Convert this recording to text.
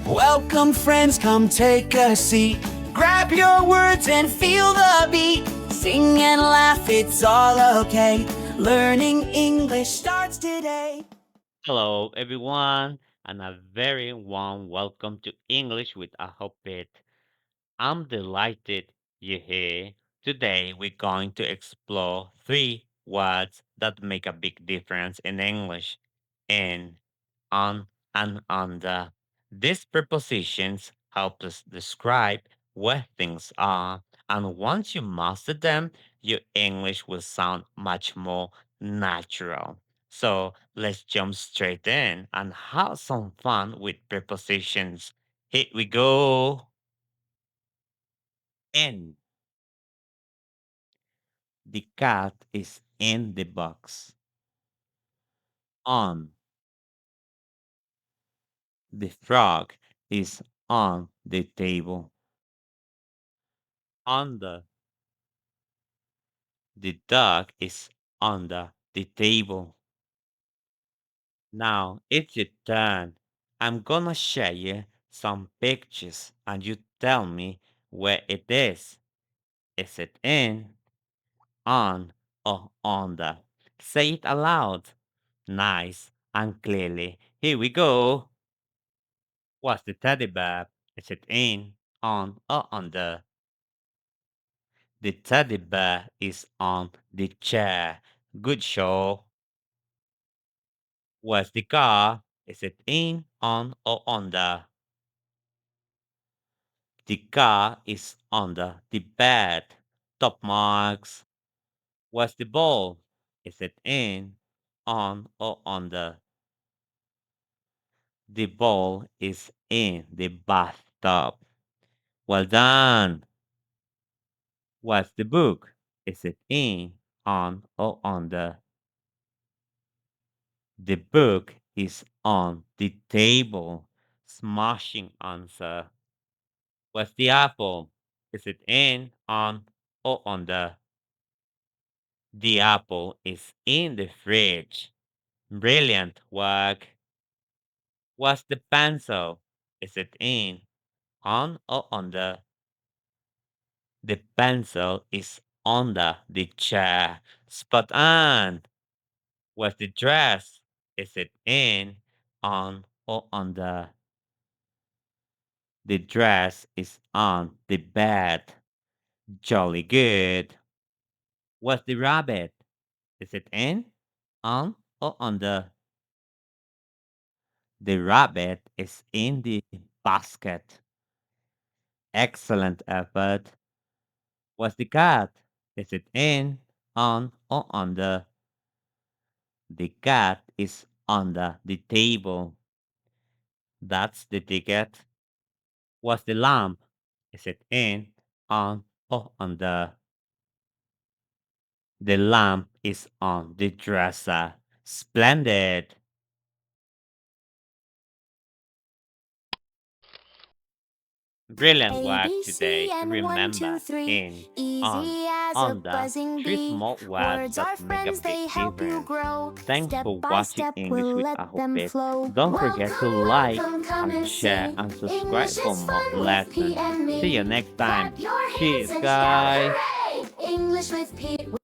Welcome, friends, come take a seat. Grab your words and feel the beat. Sing and laugh, it's all okay. Learning English starts today. Hello, everyone, and a very warm welcome to English with Ajo Pete. I'm delighted you're here. Today, we're going to explore three words that make a big difference in English: in, on, and under. These prepositions help us describe where things are, and once you master them, your English will sound much more natural. So let's jump straight in and have some fun with prepositions. Here we go. In. The cat is in the box. On. The frog is on the table. Under. The dog is under the table. Now it's your turn. I'm gonna share you some pictures and you tell me where it is. Is it in, on, or under? Say it aloud. Nice and clearly. Here we go. What's the teddy bear? Is it in, on, or under? The teddy bear is on the chair. Good show. Where's the car? Is it in, on, or under? The car is under the bed. Top marks. Where's the ball? Is it in, on, or under? The ball is in the bathtub. Well done. What's the book? Is it in, on, or under? The book is on the table. Smashing answer. What's the apple? Is it in, on, or under? The apple is in the fridge. Brilliant work. What's the pencil? Is it in, on, or under? The pencil is under the chair. Spot on. What's the dress? Is it in, on, or under? The dress is on the bed. Jolly good. What's the rabbit? Is it in, on, or under? The rabbit is in the basket. Excellent effort. What's the cat? Is it in, on, or under? The cat is under the table. That's the ticket. What's the lamp? Is it in, on, or under? The lamp is on the dresser. Splendid. Brilliant A, work B, C, today. and one, two, Remember, three. in, on, Easy as a under, buzzing three bee. small words Words that are make a friends, big they help you difference. grow. Thanks Step for by watching step, English we'll with let them Ahopet. flow. Don't forget to Welcome, like welcome, come and and share see. and subscribe English for is more fun with Pete lessons. and See you me. next time. Clap your hands Cheers, and shout guys. hooray! English with Pete.